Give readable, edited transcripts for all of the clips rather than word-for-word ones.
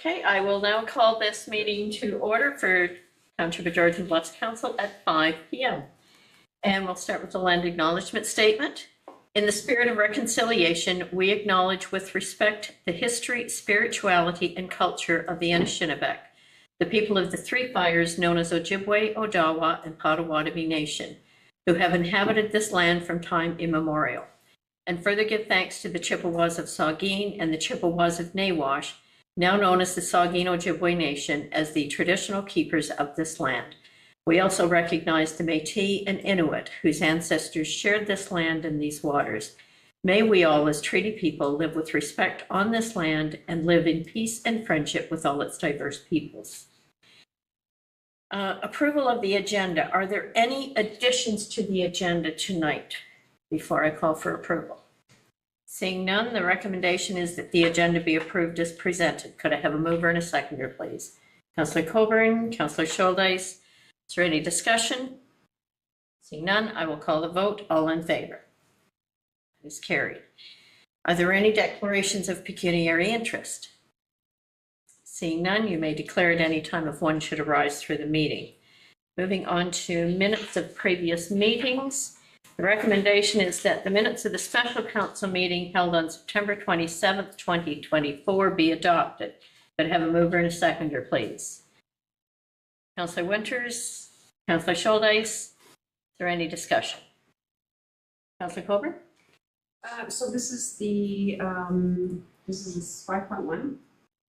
Okay, I will now call this meeting to order for Township of Georgian Bluffs Council at 5 p.m. And we'll start with the land acknowledgement statement. In the spirit of reconciliation, we acknowledge with respect the history, spirituality, and culture of the Anishinaabe, the people of the Three Fires known as Ojibwe, Odawa, and Potawatomi Nation, who have inhabited this land from time immemorial. And further give thanks to the Chippewas of Saugeen and the Chippewas of Nawash, now known as the Saugeen Ojibwe Nation, as the traditional keepers of this land. We also recognize the Métis and Inuit, whose ancestors shared this land and these waters. May we all, as treaty people, live with respect on this land and live in peace and friendship with all its diverse peoples. Approval of the agenda. Are there any additions to the agenda tonight before I call for approval? Seeing none, the recommendation is that the agenda be approved as presented. Could I have a mover and a seconder, please? Councillor Coburn, Councillor Scholdice. Is there any discussion? Seeing none, I will call the vote. All in favor? It is carried. Are there any declarations of pecuniary interest? Seeing none, you may declare at any time if one should arise through the meeting. Moving on to minutes of previous meetings. The recommendation is that the minutes of the special council meeting held on September 27th, 2024 be adopted. Could I have a mover and a seconder, please? Councillor Winters, Councillor Scholdice, is there any discussion? Councillor Coburn? So this is the, this is 5.1.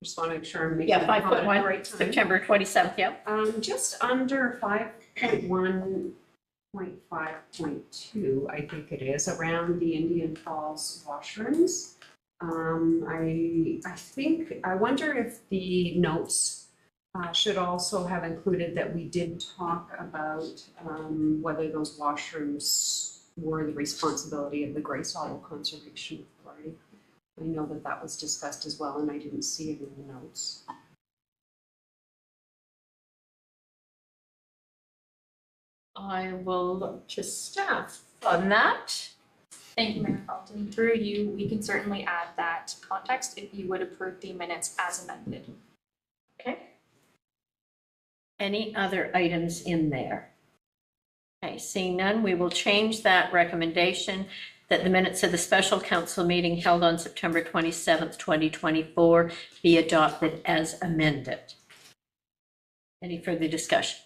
Just want to make sure I'm making 5.1, right time. September 27th, yep. Just under 5.1.5.2, I think it is, around the Indian Falls washrooms. I wonder if the notes should also have included that we did talk about whether those washrooms were the responsibility of the Grey Soil Conservation Authority. I know that that was discussed as well, and I didn't see it in the notes. I will look to staff on that. Thank you, Mayor Carlton. Through you, we can certainly add that context if you would approve the minutes as amended. Okay. Any other items in there? Okay, seeing none, we will change that recommendation that the minutes of the special council meeting held on September 27th, 2024 be adopted as amended. Any further discussion?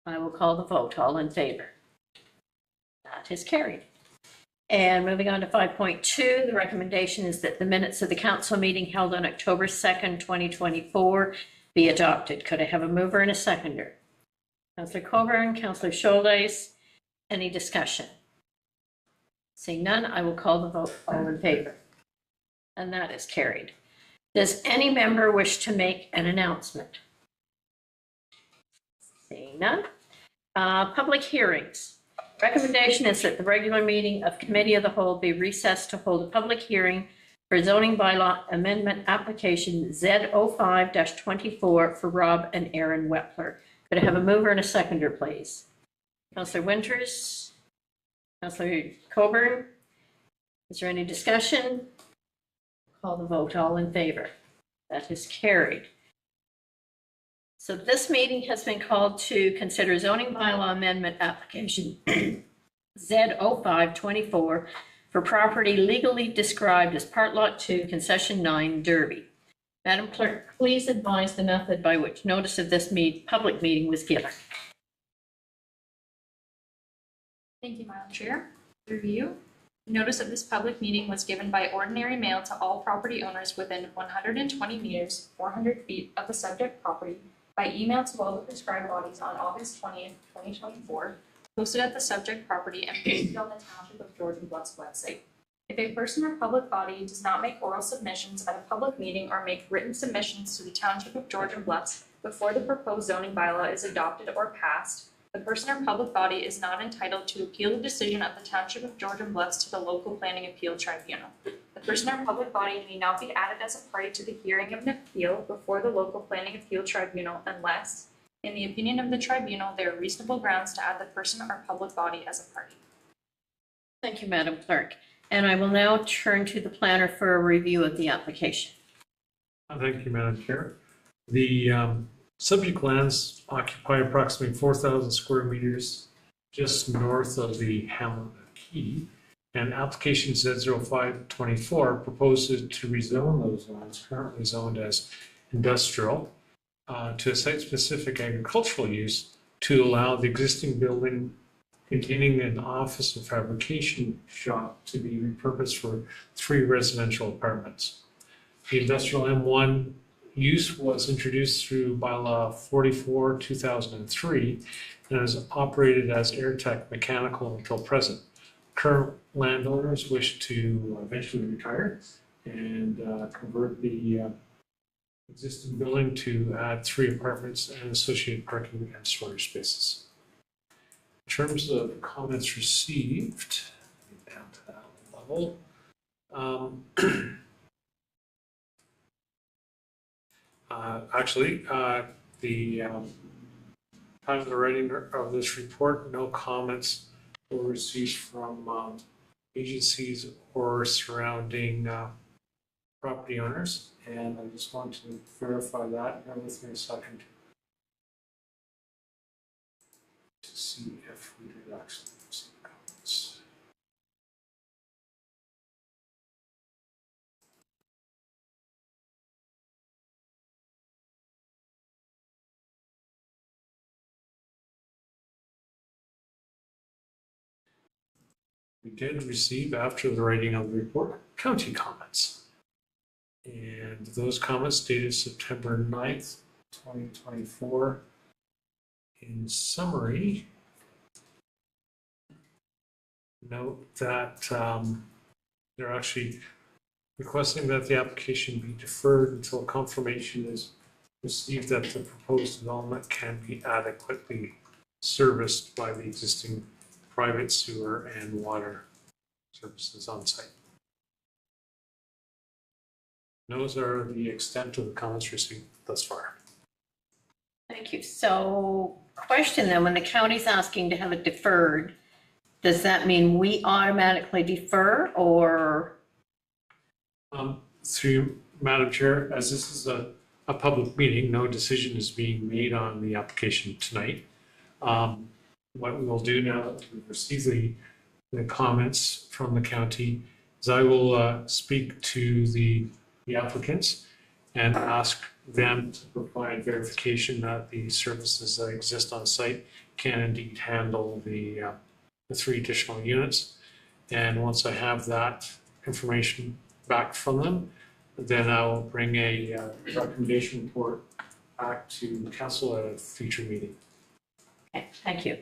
I will call the vote. All in favor? That is carried. And moving on to 5.2, the recommendation is that the minutes of the council meeting held on October 2nd, 2024 be adopted. Could I have a mover and a seconder? Councillor Coburn, Councillor Scholdice, any discussion? Seeing none, I will call the vote. All in favor? And that is carried. Does any member wish to make an announcement? Seeing none. Public hearings. Recommendation is that the regular meeting of Committee of the Whole be recessed to hold a public hearing for zoning bylaw amendment application Z05-24 for Rob and Aaron Wepler. Could I have a mover and a seconder, please? Councillor Winters, Councillor Coburn, is there any discussion? Call the vote. All in favor? That is carried. So this meeting has been called to consider zoning bylaw amendment application Z05-24 for property legally described as Part Lot 2, Concession 9, Derby. Madam Clerk, please advise the method by which notice of this public meeting was given. Thank you, Madam Chair. Through you, notice of this public meeting was given by ordinary mail to all property owners within 120 meters, 400 feet of the subject property, by email to all the prescribed bodies on August 20th, 2024, posted at the subject property and posted on the Township of Georgian Bluffs website. If a person or public body does not make oral submissions at a public meeting or make written submissions to the Township of Georgian Bluffs before the proposed zoning bylaw is adopted or passed, the person or public body is not entitled to appeal the decision of the Township of Georgian Bluffs to the local planning appeal tribunal. The person or public body may not be added as a party to the hearing of an appeal before the local planning appeal tribunal unless, in the opinion of the tribunal, there are reasonable grounds to add the person or public body as a party. Thank you, Madam Clerk. And I will now turn to the planner for a review of the application. Thank you, Madam Chair. The subject lands occupy approximately 4,000 square meters just north of the hamlet of Key. And application Z0524 proposes to rezone those lands currently zoned as industrial to a site-specific agricultural use to allow the existing building containing an office and fabrication shop to be repurposed for 3 residential apartments. The industrial M1 use was introduced through bylaw 44, 2003, and is operated as Airtech Mechanical until present. Current landowners wish to eventually retire and convert the existing building to add 3 apartments and associated parking and storage spaces. In terms of comments received, down to that level. The time of the writing of this report, no comments were received from agencies or surrounding property owners, and I just want to verify that. Bear with me a second to see if we did actually receive comments. We did receive, after the writing of the report, county comments. And those comments dated September 9th, 2024. In summary, note that they're actually requesting that the application be deferred until confirmation is received that the proposed development can be adequately serviced by the existing private sewer and water services on site. Those are the extent of the comments received thus far. Thank you. So question then, when the county's asking to have it deferred, does that mean we automatically defer or? Through Madam Chair, as this is a public meeting, no decision is being made on the application tonight. What we will do now that we've received the comments from the county is I will speak to the applicants and ask them to provide verification that the services that exist on site can indeed handle the 3 additional units. And once I have that information back from them, then I will bring a recommendation report back to council at a future meeting. Okay, thank you.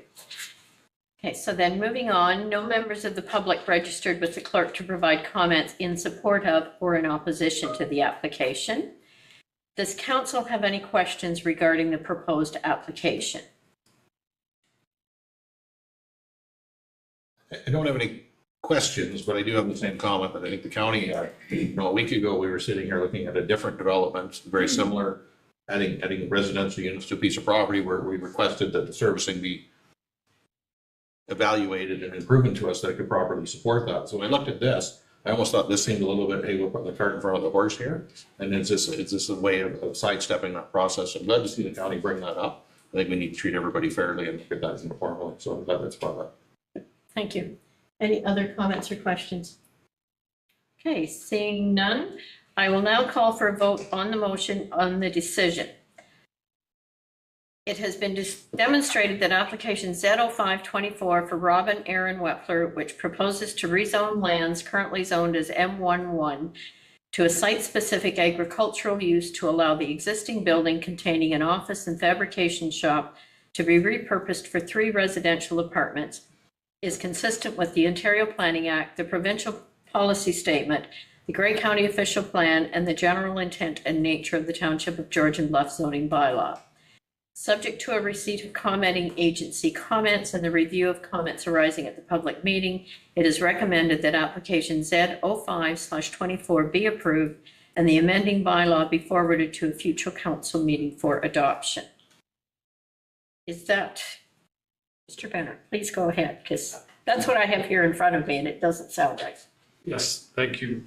Okay, so then moving on, no members of the public registered with the clerk to provide comments in support of or in opposition to the application. Does council have any questions regarding the proposed application? I don't have any questions, but I do have the same comment that I think the county had. A week ago, we were sitting here looking at a different development, very similar, adding residential units to a piece of property where we requested that the servicing be evaluated and proven to us that it could properly support that. So when I looked at this, I almost thought this seemed a little bit, hey, we're putting the cart in front of the horse here. And it's just a way of sidestepping that process. I'm glad to see the county bring that up. I think we need to treat everybody fairly and get that informally. So I'm glad that's brought up. Thank you. Any other comments or questions? Okay, seeing none, I will now call for a vote on the motion on the decision. It has been demonstrated that application Z0524 for Robin Aaron Wepler, which proposes to rezone lands currently zoned as M11 to a site-specific agricultural use to allow the existing building containing an office and fabrication shop to be repurposed for 3 residential apartments, is consistent with the Ontario Planning Act, the provincial policy statement, the Grey County official plan, and the general intent and nature of the Township of Georgian Bluff zoning bylaw. Subject to a receipt of commenting agency comments and the review of comments arising at the public meeting, it is recommended that application Z05/24 be approved and the amending bylaw be forwarded to a future council meeting for adoption. Is that, Mr. Benner, please go ahead, because that's what I have here in front of me and it doesn't sound right. Yes, thank you,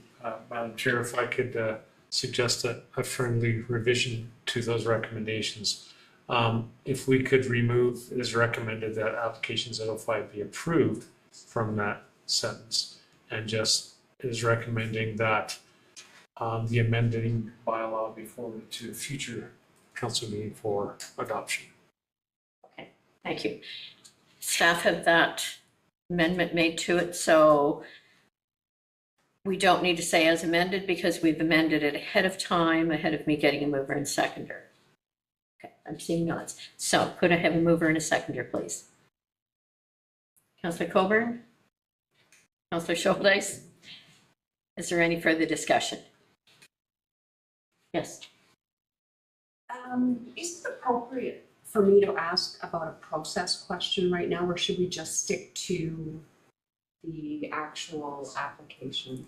Madam Chair. If I could suggest a friendly revision to those recommendations. If we could remove, it is recommended that application 05 be approved from that sentence, and just is recommending that the amending bylaw be forwarded to a future council meeting for adoption. Okay, thank you. Staff have that amendment made to it, so we don't need to say as amended because we've amended it ahead of time, ahead of me getting a mover and seconder. Okay, I'm seeing nods. So could I have a mover and a seconder, please? Councillor Coburn? Councillor Schuldeis? Is there any further discussion? Yes. Is it appropriate for me to ask about a process question right now, or should we just stick to the actual application?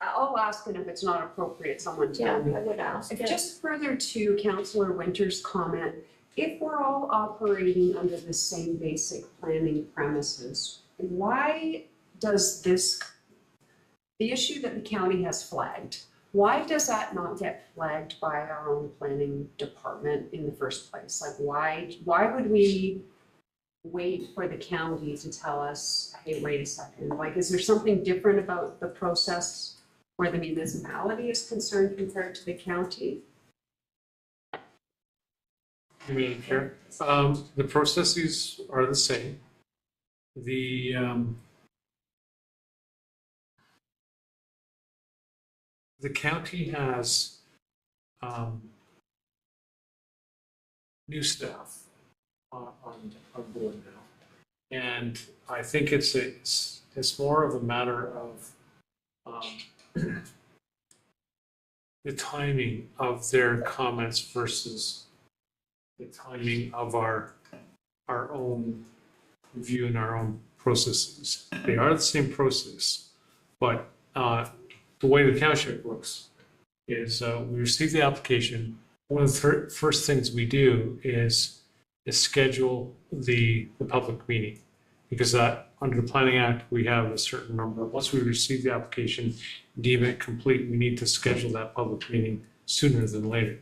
I'll ask, and if it's not appropriate, someone tell me. I would ask. Just further to Councillor Winter's comment, if we're all operating under the same basic planning premises, why does the issue that the county has flagged, why does that not get flagged by our own planning department in the first place? Like, why would we wait for the county to tell us, hey, wait a second, like, is there something different about the process where the municipality is concerned compared to the county? You mean, Karen? The processes are the same. The county has new staff on board now, and I think it's more of a matter of the timing of their comments versus the timing of our own review and our own processes. They are the same process, but the way the township works is we receive the application. One of the first things we do is schedule the public meeting, because that under the Planning Act we have a certain number. Once we receive the application, deem it complete, we need to schedule that public meeting sooner than later.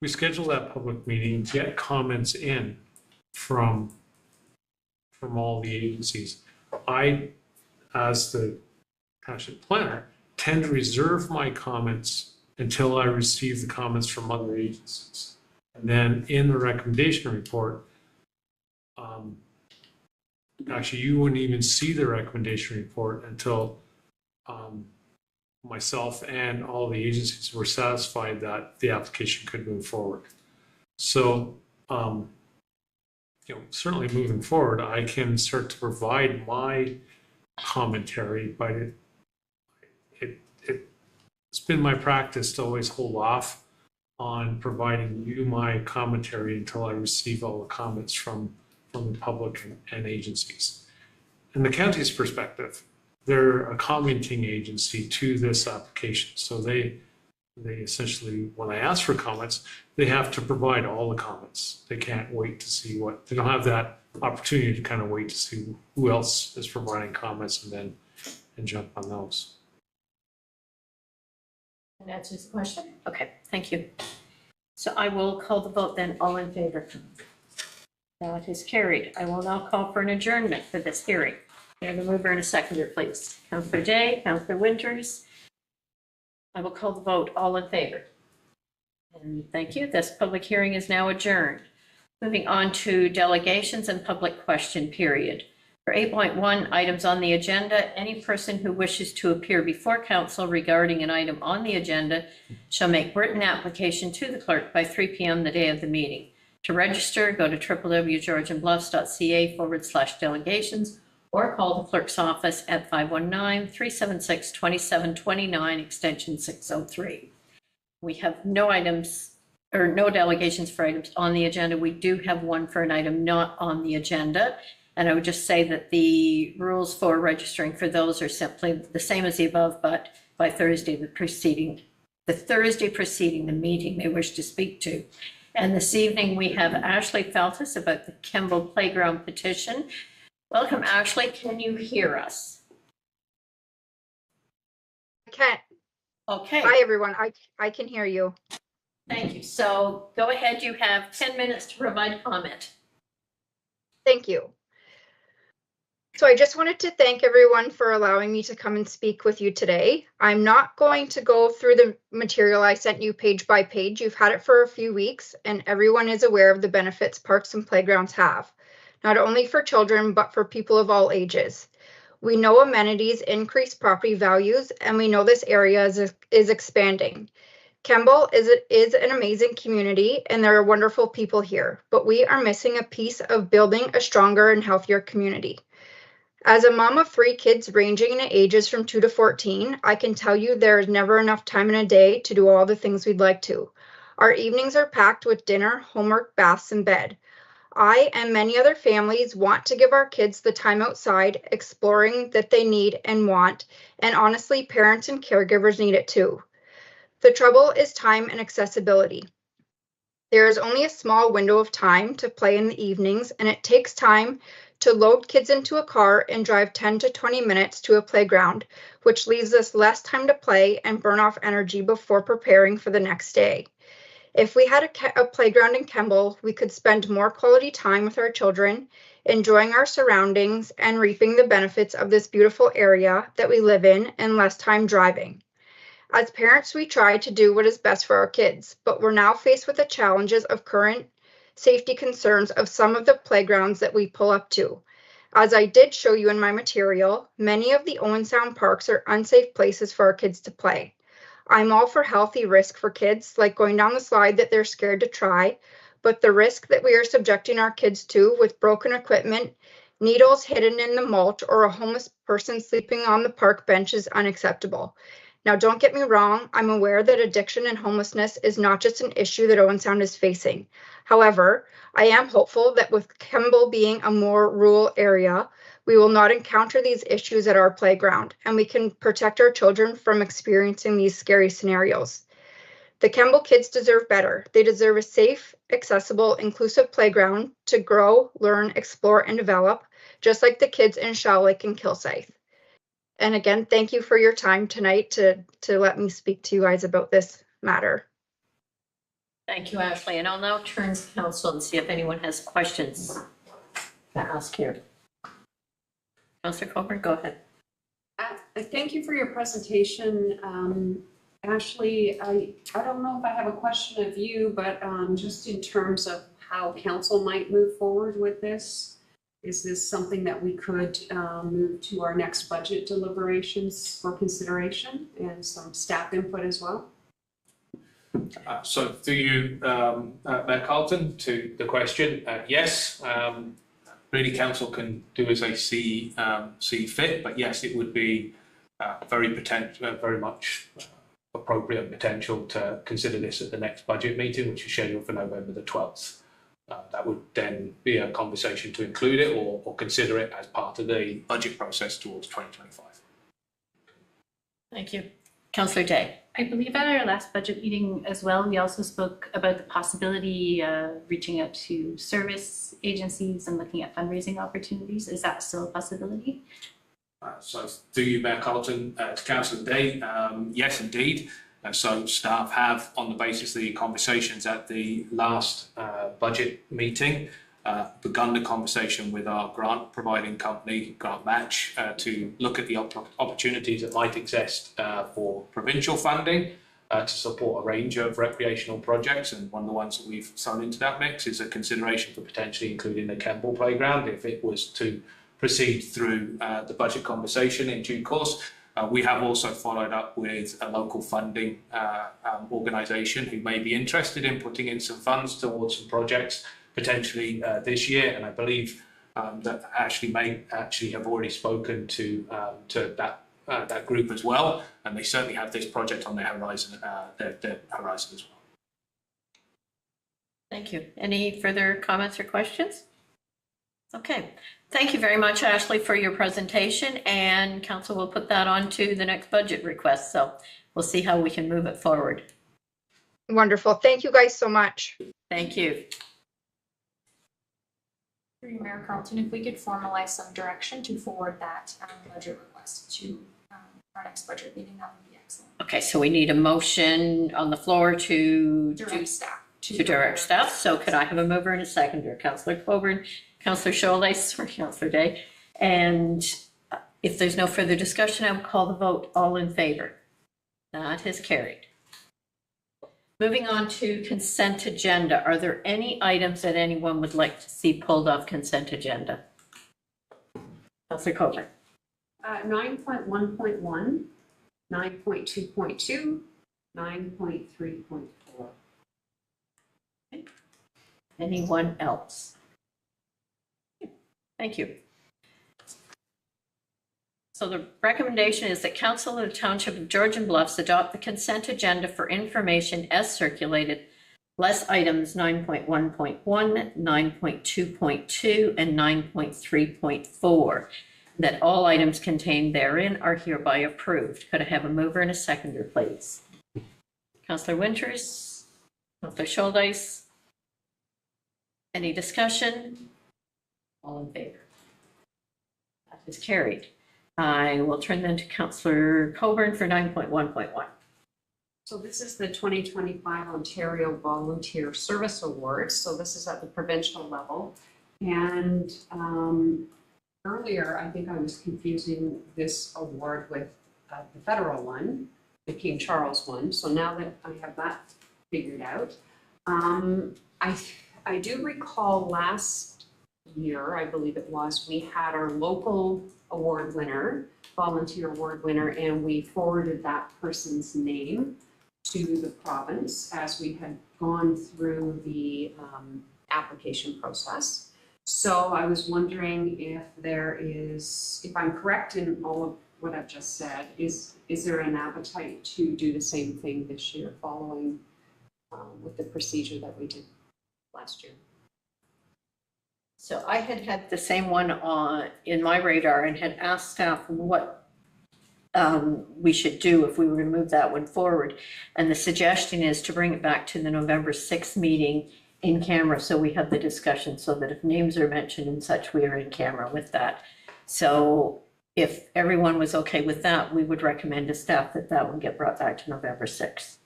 We schedule that public meeting, get comments in from all the agencies. I, as the township planner, tend to reserve my comments until I receive the comments from other agencies. And then in the recommendation report, actually you wouldn't even see the recommendation report until myself and all the agencies were satisfied that the application could move forward. So, certainly moving forward, I can start to provide my commentary, but it's been my practice to always hold off on providing you my commentary until I receive all the comments from the public and agencies. In the county's perspective, they're a commenting agency to this application. So they essentially, when I ask for comments, they have to provide all the comments. They can't wait to see they don't have that opportunity to kind of wait to see who else is providing comments and jump on those. That answers the question? Okay, thank you. So I will call the vote then, all in favor. That is carried. I will now call for an adjournment for this hearing. May I have a mover and a seconder, please? Councillor Day, Councillor Winters. I will call the vote, all in favor. And thank you. This public hearing is now adjourned. Moving on to delegations and public question period. For 8.1 items on the agenda, any person who wishes to appear before council regarding an item on the agenda shall make written application to the clerk by 3 p.m. the day of the meeting. To register, go to www.georgianbluffs.ca/delegations or call the clerk's office at 519-376-2729, extension 603. We have no items or no delegations for items on the agenda. We do have one for an item not on the agenda. And I would just say that the rules for registering for those are simply the same as the above, but by Thursday preceding the meeting they wish to speak to. And this evening we have Ashley Feltus about the Kemble Playground petition. Welcome, Ashley. Can you hear us? I can. Okay, Hi, everyone. I can hear you. thank you. So go ahead, you have 10 minutes to provide comment. Thank you. So I just wanted to thank everyone for allowing me to come and speak with you today. I'm not going to go through the material I sent you page by page. You've had it for a few weeks, and everyone is aware of the benefits parks and playgrounds have, not only for children, but for people of all ages. We know amenities increase property values, and we know this area is expanding. Kemble is an amazing community, and there are wonderful people here, but we are missing a piece of building a stronger and healthier community. As a mom of 3 kids ranging in ages from 2 to 14, I can tell you there is never enough time in a day to do all the things we'd like to. Our evenings are packed with dinner, homework, baths, and bed. I and many other families want to give our kids the time outside, exploring that they need and want, and honestly, parents and caregivers need it too. The trouble is time and accessibility. There is only a small window of time to play in the evenings, and it takes time to load kids into a car and drive 10 to 20 minutes to a playground, which leaves us less time to play and burn off energy before preparing for the next day. If we had a playground in Kemble, we could spend more quality time with our children, enjoying our surroundings and reaping the benefits of this beautiful area that we live in and less time driving. As parents, we try to do what is best for our kids, but we're now faced with the challenges of current safety concerns of some of the playgrounds that we pull up to. As I did show you in my material, many of the Owen Sound parks are unsafe places for our kids to play. I'm all for healthy risk for kids, like going down the slide that they're scared to try, but the risk that we are subjecting our kids to with broken equipment, needles hidden in the mulch, or a homeless person sleeping on the park bench is unacceptable. Now, don't get me wrong, I'm aware that addiction and homelessness is not just an issue that Owen Sound is facing. However, I am hopeful that with Kemble being a more rural area, we will not encounter these issues at our playground, and we can protect our children from experiencing these scary scenarios. The Kemble kids deserve better. They deserve a safe, accessible, inclusive playground to grow, learn, explore, and develop, just like the kids in Shell Lake and Kilsyth. And again, thank you for your time tonight to let me speak to you guys about this matter. Thank you, Ashley. And I'll now turn to council and see if anyone has questions to ask here. Councilor Coburn, go ahead. Thank you for your presentation. Ashley, I don't know if I have a question of you, but just in terms of how council might move forward with this, is this something that we could move to our next budget deliberations for consideration and some staff input as well? So through you, Mayor Carlton, to the question, yes, really council can do as they see fit, but yes, it would be very much appropriate and potential to consider this at the next budget meeting, which is scheduled for November the 12th. That would then be a conversation to include it or consider it as part of the budget process towards 2025. Thank you. Councillor Day. I believe at our last budget meeting as well, we also spoke about the possibility of reaching out to service agencies and looking at fundraising opportunities. Is that still a possibility? So through you, Mayor Carlton, to Councillor Day, yes, indeed. So staff have, on the basis of the conversations at the last budget meeting, begun the conversation with our grant providing company, Grant Match, to look at the opportunities that might exist for provincial funding to support a range of recreational projects. And one of the ones that we've thrown into that mix is a consideration for potentially including the Kemble Playground if it was to proceed through the budget conversation in due course. We have also followed up with a local funding organisation who may be interested in putting in some funds towards some projects potentially this year, and I believe that Ashley may actually have already spoken to that group as well, and they certainly have this project on their horizon, their horizon as well. Thank you. Any further comments or questions? Okay. Thank you very much, Ashley, for your presentation, and council will put that on to the next budget request. So we'll see how we can move it forward. Wonderful. Thank you guys so much. Thank you. Through you, Mayor Carlton, if we could formalize some direction to forward that budget request to our next budget meeting, that would be excellent. Okay, so we need a motion on the floor to Direct staff. to direct staff. So could I have a mover and a seconder? Councillor Coburn, Councillor Shoalhays, or Councillor Day. And if there's no further discussion, I will call the vote. All in favor? That is carried. Moving on to consent agenda. Are there any items that anyone would like to see pulled off consent agenda? Councillor Coburn. 9.1.1, 9.2.2, 9.3.4. Anyone else? Thank you. So the recommendation is that Council of the Township of Georgian Bluffs adopt the consent agenda for information as circulated, less items 9.1.1, 9.2.2, and 9.3.4. That all items contained therein are hereby approved. Could I have a mover and a seconder, please? Councillor Winters, Councillor Shoalhays. Any discussion? All in favor? That is carried. I will turn then to Councillor Coburn for 9.1.1. So this is the 2025 Ontario Volunteer Service Awards. So this is at the provincial level. And earlier, I think I was confusing this award with the federal one, the King Charles one. So now that I have that figured out, I do recall last year, I believe it was, we had our local award winner, volunteer award winner, and we forwarded that person's name to the province as we had gone through the application process. So I was wondering if there is, if I'm correct in all of what I've just said, is there an appetite to do the same thing this year following with the procedure that we did last year? So I had the same one in my radar and had asked staff what we should do if we were to move that one forward. And the suggestion is to bring it back to the November 6th meeting in camera, so we have the discussion, so that if names are mentioned and such, we are in camera with that. So if everyone was okay with that, we would recommend to staff that that one get brought back to November 6th.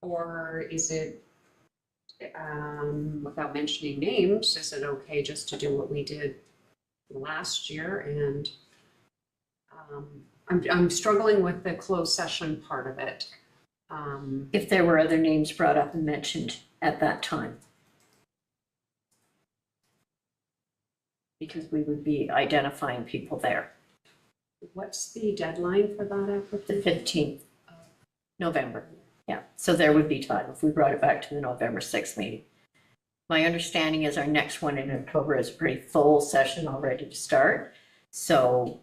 Or is it, without mentioning names, is it okay just to do what we did last year? And I'm struggling with the closed session part of it. If there were other names brought up and mentioned at that time. Because we would be identifying people there. What's the deadline for that The application? 15th of November. Yeah, so there would be time if we brought it back to the November 6th meeting. My understanding is our next one in October is a pretty full session already to start. So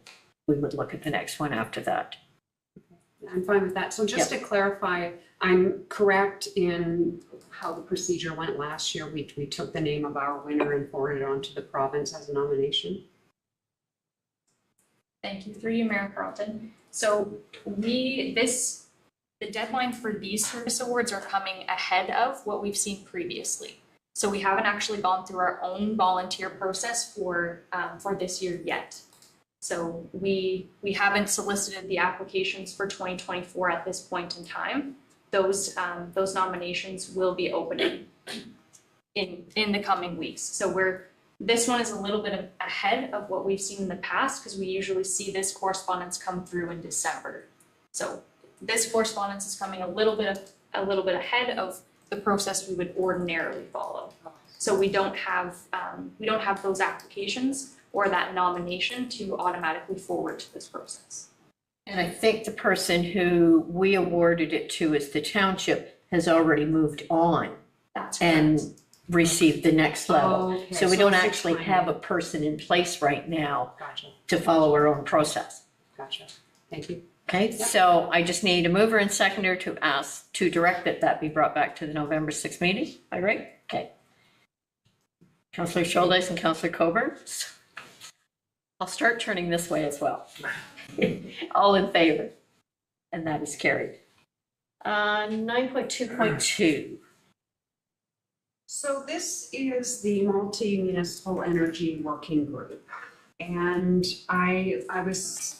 we would look at the next one after that. I'm fine with that. So just to clarify, I'm correct in how the procedure went last year. We took the name of our winner and forwarded it on to the province as a nomination. Thank you. Through you, Mayor Carlton. So the deadline for these service awards are coming ahead of what we've seen previously. So we haven't actually gone through our own volunteer process for this year yet. So we haven't solicited the applications for 2024 at this point in time. Those nominations will be opening in the coming weeks. So this one is a little bit ahead of what we've seen in the past, because we usually see this correspondence come through in December. So this correspondence is coming a little bit ahead of the process we would ordinarily follow. So we don't have those applications or that nomination to automatically forward to this process. And I think the person who we awarded it to as the township has already moved on That's and correct. received the next level. Okay, So we don't it's a actually timing. have a person in place right now Gotcha, to follow our own process. gotcha. Thank you. Okay, so I just need a mover and seconder to direct that be brought back to the November 6th meeting. Am I right? Okay. Councillor Shoalhays and Councillor Coburn. I'll start turning this way as well. All in favor? And that is carried. 9.2.2. So this is the multi-municipal energy working group. And I was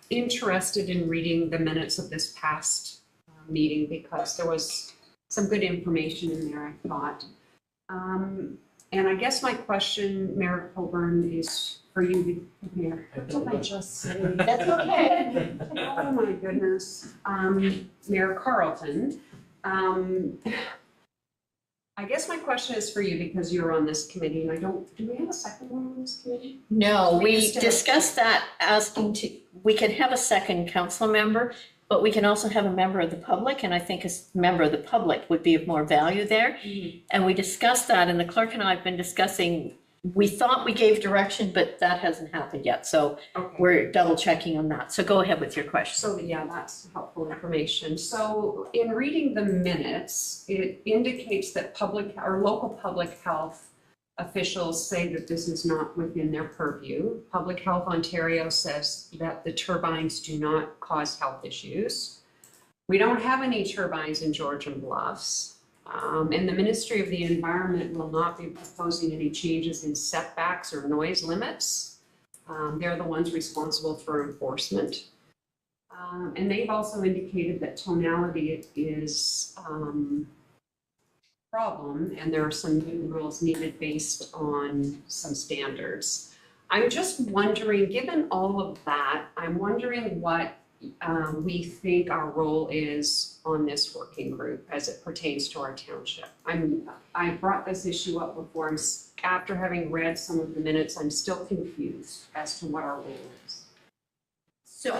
interested in reading the minutes of this past meeting because there was some good information in there, I thought. And I guess my question, Mayor Colburn, is for you, Mayor. What did I just say? That's okay. Oh, my goodness. Mayor Carlton, I guess my question is for you because you're on this committee and do we have a second one on this committee? No, we just- discussed that, we can have a second council member, but we can also have a member of the public, and I think a member of the public would be of more value there. And we discussed that, and the clerk and I have been discussing, we thought we gave direction, but that hasn't happened yet, so Okay. we're double checking on that. So go ahead with your question. So, yeah, that's helpful information. So in reading the minutes, it indicates that public or local public health officials say that this is not within their purview. Public Health Ontario says that the turbines do not cause health issues. We don't have any turbines in Georgian Bluffs. And the Ministry of the Environment will not be proposing any changes in setbacks or noise limits. They're the ones responsible for enforcement. And they've also indicated that tonality is problem, and there are some new rules needed based on some standards. I'm just wondering, given all of that, I'm wondering what we think our role is on this working group as it pertains to our township. I brought this issue up before. After having read some of the minutes, I'm still confused as to what our role is. So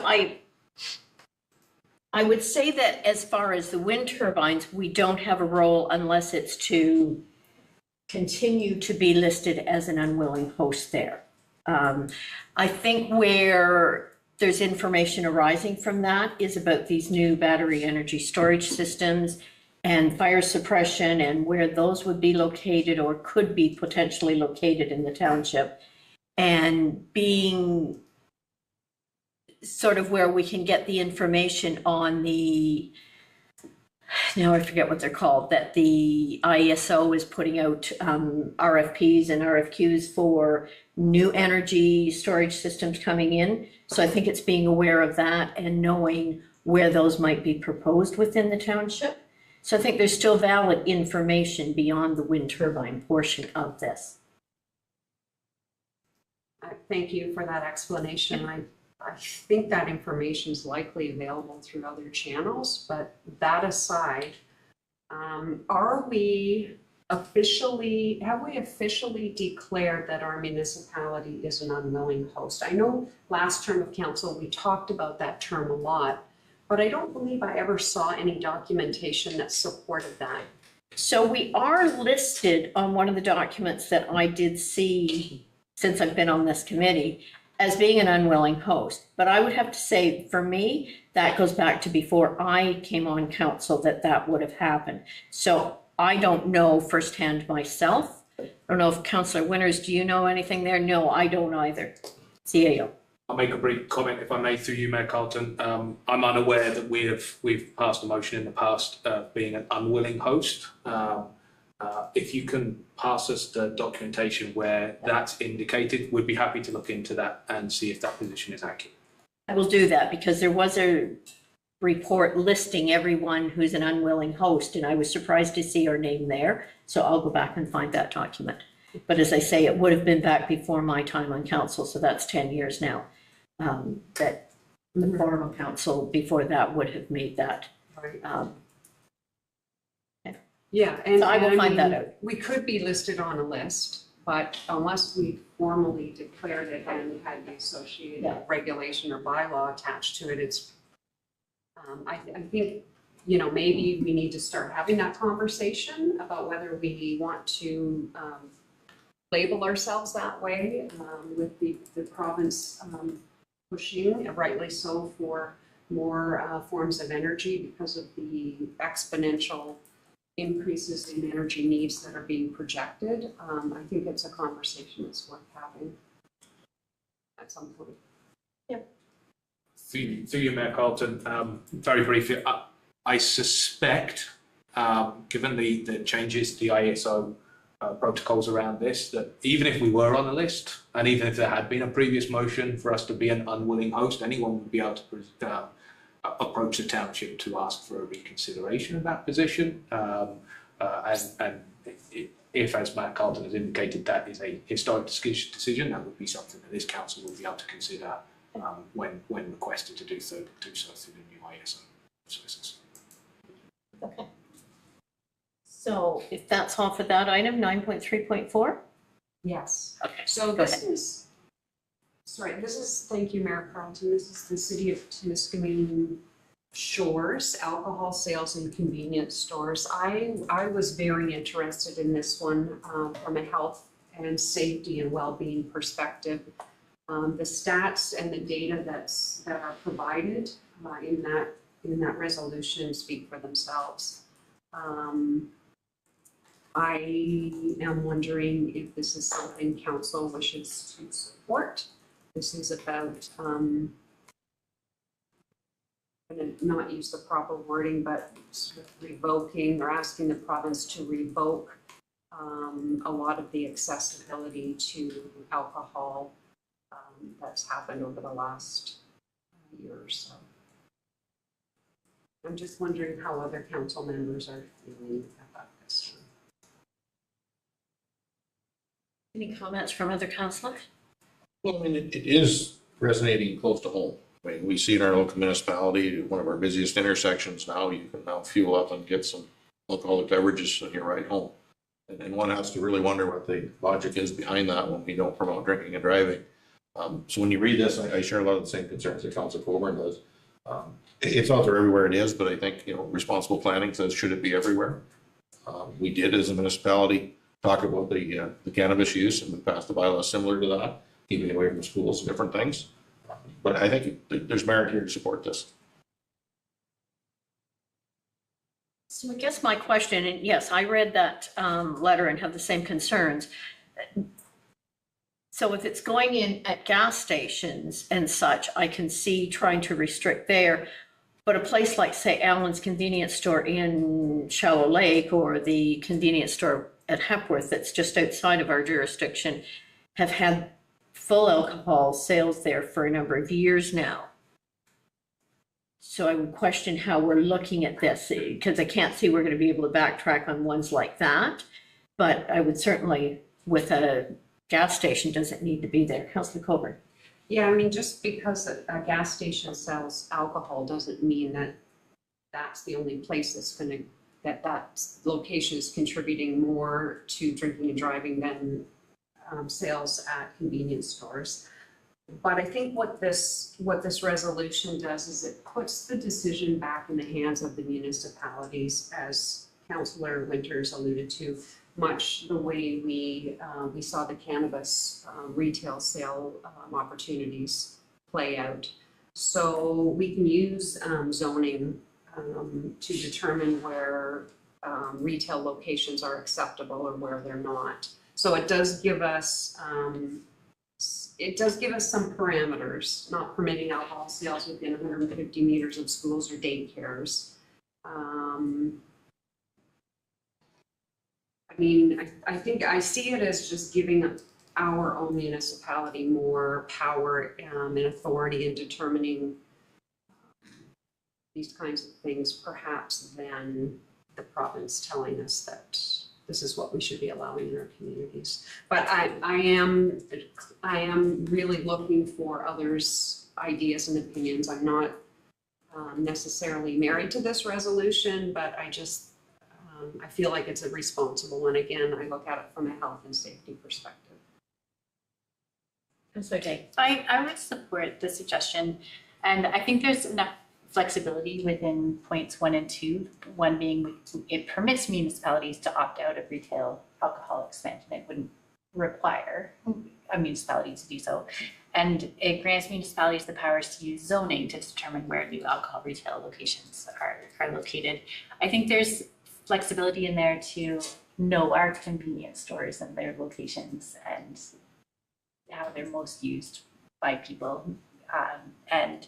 I would say that as far as the wind turbines, we don't have a role unless it's to continue to be listed as an unwilling host there. I think where there's information arising from that is about these new battery energy storage systems and fire suppression and where those would be located or could be potentially located in the township, and being sort of where we can get the information on the, now I forget what they're called, that the IESO is putting out RFPs and RFQs for new energy storage systems coming in. So I think it's being aware of that and knowing where those might be proposed within the township. So I think there's still valid information beyond the wind turbine portion of this. Thank you for that explanation. I think that information is likely available through other channels, but that aside, have we officially declared that our municipality is an unwilling host? I know last term of council, we talked about that term a lot, but I don't believe I ever saw any documentation that supported that. So we are listed on one of the documents that I did see since I've been on this committee as being an unwilling host. But I would have to say, for me, that goes back to before I came on council that would have happened. So I don't know firsthand myself. I don't know if Councillor Winters, do you know anything there? No, I don't either. CAO. I'll make a brief comment, if I may, through you, Mayor Carlton. I'm unaware that we've passed a motion in the past being an unwilling host. If you can pass us the documentation where that's indicated, we'd be happy to look into that and see if that position is accurate. I will do that because there was a report listing everyone who's an unwilling host, and I was surprised to see our name there. So I'll go back and find that document. But as I say, it would have been back before my time on council, so that's 10 years now. That the former council before that would have made that. Right. Yeah, and So I will find that mean, out. we could be listed on a list, but unless we formally declared it and had the associated Yeah. regulation or bylaw attached to it, it's, I think, you know, maybe we need to start having that conversation about whether we want to label ourselves that way, with the province pushing, rightly so, for more forms of energy because of the exponential increases in energy needs that are being projected. I think it's a conversation that's worth having at some point. Through you, Mayor Carlton, very briefly, I suspect, given the changes the ISO protocols around this, that even if we were on the list, and even if there had been a previous motion for us to be an unwilling host, anyone would be able to approach the township to ask for a reconsideration of that position. And if, as Matt Carlton has indicated, that is a historic decision, that would be something that this council would be able to consider when requested to do so through the new ISO processes. Okay. So if that's all for that item, 9.3.4? Yes. Okay. So Go this ahead. is, thank you, Mayor Carlton. This is the City of Timiskaming Shores, alcohol sales and convenience stores. I was very interested in this one from a health and safety and well-being perspective. The stats and the data that are provided in that resolution speak for themselves. I am wondering if this is something council wishes to support. This is about, I'm gonna not use the proper wording, but sort of revoking or asking the province to revoke a lot of the accessibility to alcohol that's happened over the last year or so. I'm just wondering how other council members are feeling about this one. Any comments from other councillors? Well, I mean, it is resonating close to home. I mean, we see in our local municipality, one of our busiest intersections now, you can now fuel up and get some alcoholic beverages on your ride home. And one has to really wonder what the logic is behind that when we don't promote drinking and driving. So when you read this, I share a lot of the same concerns that Councilor Coburn does. It's out there everywhere it is, but I think, responsible planning says, should it be everywhere? We did as a municipality talk about the cannabis use, and we passed a bylaw similar to that, keeping away from schools and different things. But I think there's merit here to support this. So I guess my question, and yes, I read that letter and have the same concerns. So if it's going in at gas stations and such, I can see trying to restrict there. But a place like, say, Allen's convenience store in Shallow Lake, or the convenience store at Hepworth that's just outside of our jurisdiction, have had full alcohol sales there for a number of years now. So I would question how we're looking at this, because I can't see we're going to be able to backtrack on ones like that. But I would certainly, with a gas station, doesn't need to be there. Councillor Coburn. Yeah, I mean, just because a gas station sells alcohol doesn't mean that that's the only place that's going to, that location is contributing more to drinking and driving than sales at convenience stores. But I think what this resolution does is it puts the decision back in the hands of the municipalities, as Councillor Winters alluded to, much the way we saw the cannabis retail sale opportunities play out. So we can use zoning to determine where retail locations are acceptable or where they're not. So it does give us some parameters, not permitting alcohol sales within 150 meters of schools or daycares. I mean, I think I see it as just giving our own municipality more power and authority in determining these kinds of things, perhaps, than the province telling us that this is what we should be allowing in our communities. But I am really looking for others' ideas and opinions. I'm not necessarily married to this resolution, but I feel like it's a responsible one. Again, I look at it from a health and safety perspective. That's okay. I would support the suggestion, and I think there's enough flexibility within points 1 and 2. 1 being it permits municipalities to opt out of retail alcohol expansion. It wouldn't require a municipality to do so. And it grants municipalities the powers to use zoning to determine where new alcohol retail locations are located. I think there's flexibility in there to know our convenience stores and their locations and how they're most used by people. And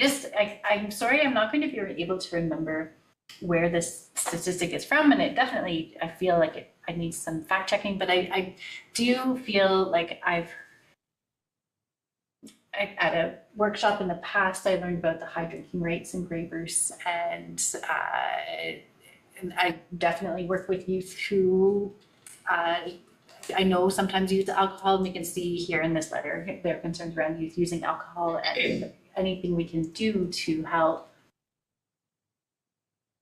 I'm sorry, I'm not going to be able to remember where this statistic is from, and it definitely, I feel like it I need some fact checking, but I do feel like at a workshop in the past, I learned about the high drinking rates in Grey Bruce, and I definitely work with youth who I know sometimes use alcohol, and we can see here in this letter their concerns around youth using alcohol, and anything we can do to help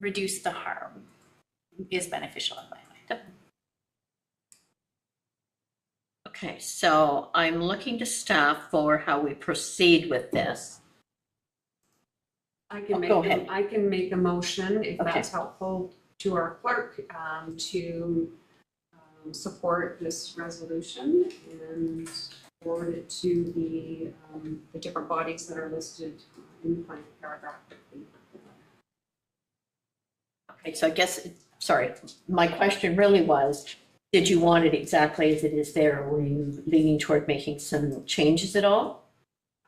reduce the harm is beneficial in my mind. Okay, so I'm looking to staff for how we proceed with this. I can Go ahead. I can make a motion if Okay. that's helpful to our clerk, to support this resolution and forward it to the different bodies that are listed in the final paragraph. Okay, so I guess, sorry, my question really was, did you want it exactly as it is there, or were you leaning toward making some changes at all?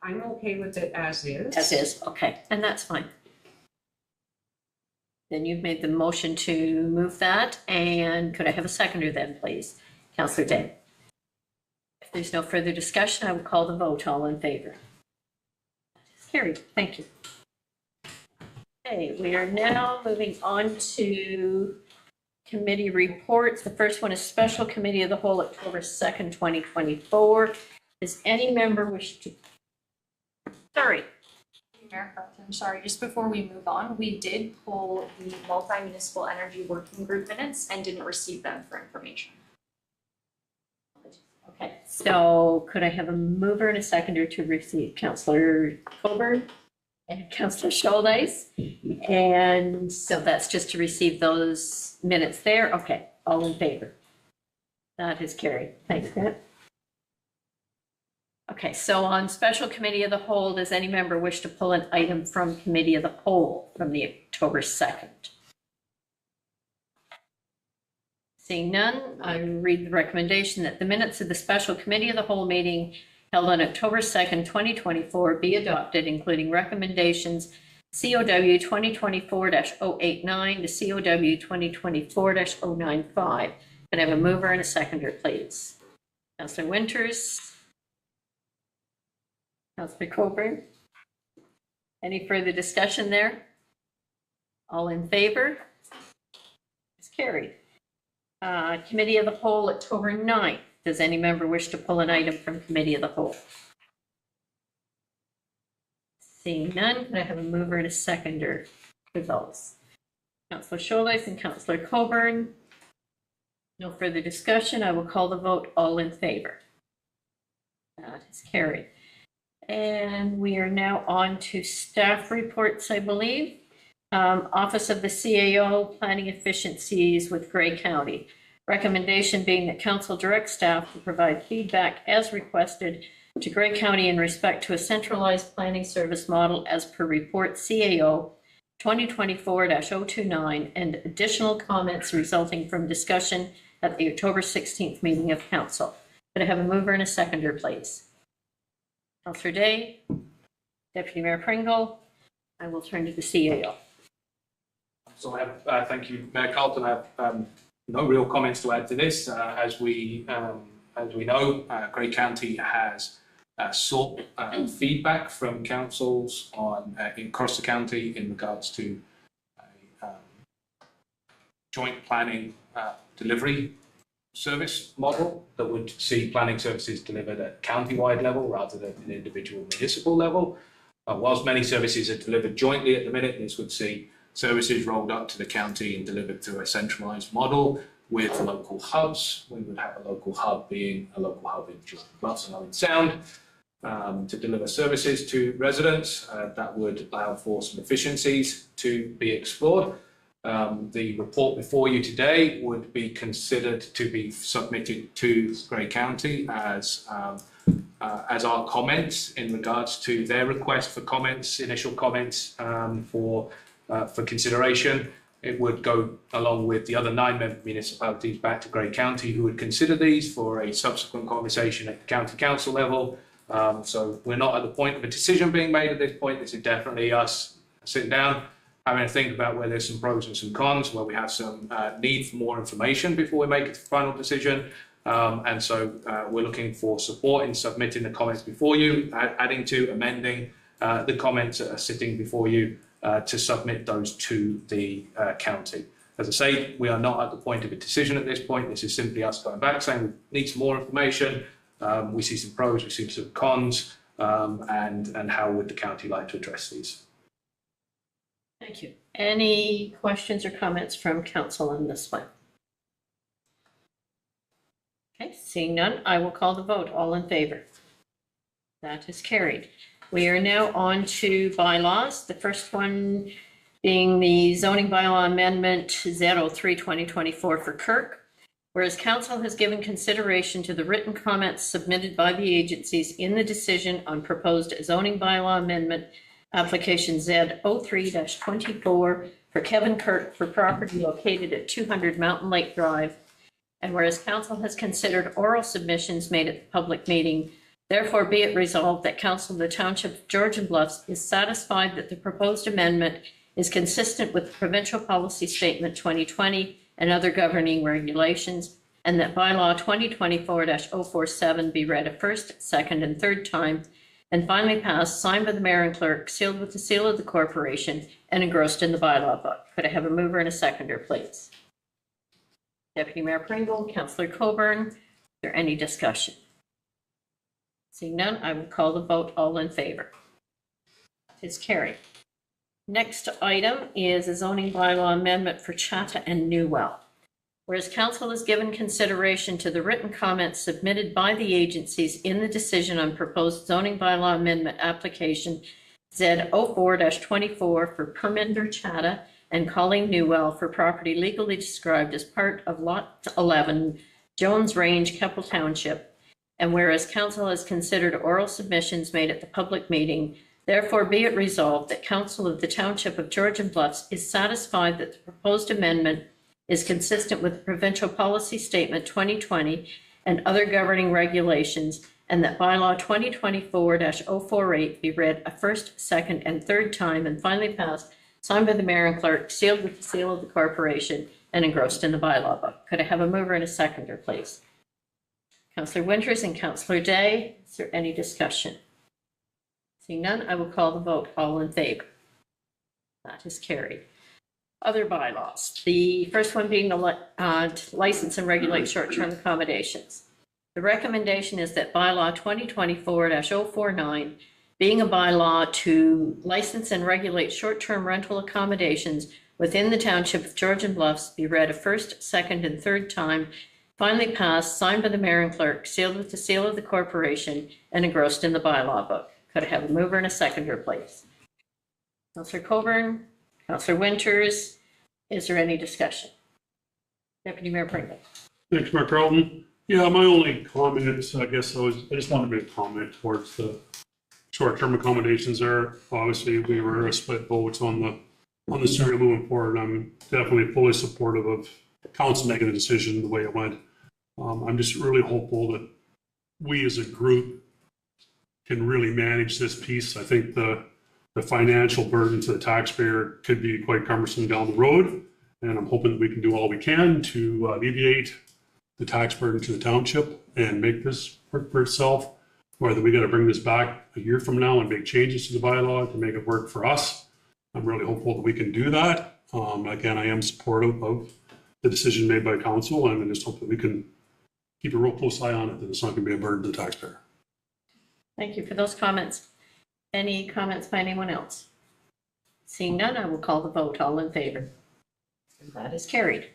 I'm okay with it as is. As is, okay, and that's fine. Then you've made the motion to move that, and could I have a seconder then, please? Councillor Day. If there's no further discussion, I will call the vote. All in favor? Carried, thank you. Okay, we are now moving on to committee reports. The first one is Special Committee of the Whole, October 2nd, 2024. Does any member wish to? Sorry. Mayor Carlton, sorry, just before we move on, we did pull the multi-municipal energy working group minutes and didn't receive them for information. Okay, so could I have a mover and a seconder to receive? Councillor Coburn and Councillor Scholdice? And so that's just to receive those minutes there? Okay, all in favor? That is carried. Thanks, Grant. Okay, so on Special Committee of the Whole, does any member wish to pull an item from Committee of the Whole from the October 2nd? Seeing none, I read the recommendation that the minutes of the Special Committee of the Whole meeting held on October 2nd, 2024 be adopted, including recommendations COW 2024-089 to COW 2024-095. Can I have a mover and a seconder, please? Councillor Winters? Councillor Coburn? Any further discussion there? All in favor? It's carried. Committee of the Whole, October 9th. Does any member wish to pull an item from Committee of the Whole? Seeing none, can I have a mover and a seconder for those? Councillor Scholdice and Councillor Coburn. No further discussion. I will call the vote. All in favor? That is carried. And we are now on to staff reports, I believe. Office of the CAO, Planning Efficiencies with Grey County. Recommendation being that council direct staff to provide feedback as requested to Grey County in respect to a centralized planning service model as per report CAO 2024-029 and additional comments resulting from discussion at the October 16th meeting of council. Could I have a mover and a seconder, please? Councillor Day, Deputy Mayor Pringle. I will turn to the CAO. So I have, thank you, Mayor Carlton. I have no real comments to add to this. As we know, Grey County has sought feedback from councils on across the county in regards to a joint planning delivery service model that would see planning services delivered at county-wide level rather than an individual municipal level. Whilst many services are delivered jointly at the minute, this would see services rolled up to the county and delivered through a centralised model with local hubs. We would have a local hub being a local hub in Glasgow and Owen Sound to deliver services to residents. That would allow for some efficiencies to be explored. The report before you today would be considered to be submitted to Grey County as our comments in regards to their request for comments, initial comments for consideration. It would go along with the other 9 member municipalities back to Grey County, who would consider these for a subsequent conversation at the county council level. So we're not at the point of a decision being made at this point. This is definitely us sitting down, having a think about where there's some pros and some cons, where we have some need for more information before we make a final decision. And so we're looking for support in submitting the comments before you, adding to, amending the comments that are sitting before you to submit those to the county. As I say, we are not at the point of a decision at this point. This is simply us going back saying we need some more information. We see some pros, we see some cons, and how would the county like to address these? Thank you. Any questions or comments from council on this one? Okay, seeing none, I will call the vote. All in favor? That is carried. We are now on to bylaws. The first one being the zoning bylaw amendment 03/2024 for Kirk. Whereas council has given consideration to the written comments submitted by the agencies in the decision on proposed zoning bylaw amendment application Z03-24 for Kevin Kirk for property located at 200 Mountain Lake Drive. And whereas council has considered oral submissions made at the public meeting, therefore be it resolved that council of the Township of Georgian Bluffs is satisfied that the proposed amendment is consistent with the Provincial Policy Statement 2020 and other governing regulations, and that bylaw 2024-047 be read a first, second, and third time, and finally passed, signed by the mayor and clerk, sealed with the seal of the corporation, and engrossed in the bylaw book. Could I have a mover and a seconder, please? Deputy Mayor Pringle, Councillor Coburn, is there any discussion? Seeing none, I will call the vote. All in favor? It is carried. Next item is a zoning bylaw amendment for Chatta and Newell. Whereas council has given consideration to the written comments submitted by the agencies in the decision on proposed zoning bylaw amendment application Z04-24 for Perminder Chatta and Colleen Newell for property legally described as part of Lot 11, Jones Range, Keppel Township. And whereas council has considered oral submissions made at the public meeting, therefore be it resolved that council of the Township of Georgian Bluffs is satisfied that the proposed amendment is consistent with the Provincial Policy Statement 2020 and other governing regulations, and that bylaw 2024-048 be read a first, second, and third time, and finally passed, signed by the mayor and clerk, sealed with the seal of the corporation, and engrossed in the bylaw book. Could I have a mover and a seconder, please? Councillor Winters and Councillor Day, is there any discussion? Seeing none, I will call the vote. All in favor? That is carried. Other bylaws. The first one being the license and regulate short-term accommodations. The recommendation is that bylaw 2024-049, being a bylaw to license and regulate short-term rental accommodations within the Township of Georgian Bluffs, be read a first, second, and third time, finally passed, signed by the mayor and clerk, sealed with the seal of the corporation, and engrossed in the bylaw book. Could I have a mover and a seconder, please? Councillor Coburn, Councillor Winters, is there any discussion? Deputy Mayor Pringle. Thanks, Mayor Carlton. Yeah, my only comment is, I guess I just wanted to make a comment towards the short-term accommodations there. Obviously, we were split votes on the scenario moving forward. I'm definitely fully supportive of council making the decision the way it went. I'm just really hopeful that we as a group can really manage this piece. I think the financial burden to the taxpayer could be quite cumbersome down the road, and I'm hoping that we can do all we can to alleviate the tax burden to the township and make this work for itself. Whether we got to bring this back a year from now and make changes to the bylaw to make it work for us, I'm really hopeful that we can do that. Again, I am supportive of the decision made by council, and I just hope that we can keep a real close eye on it, that it's not going to be a burden to the taxpayer. Thank you for those comments. Any comments by anyone else? Seeing none, I will call the vote. All in favor? That is carried.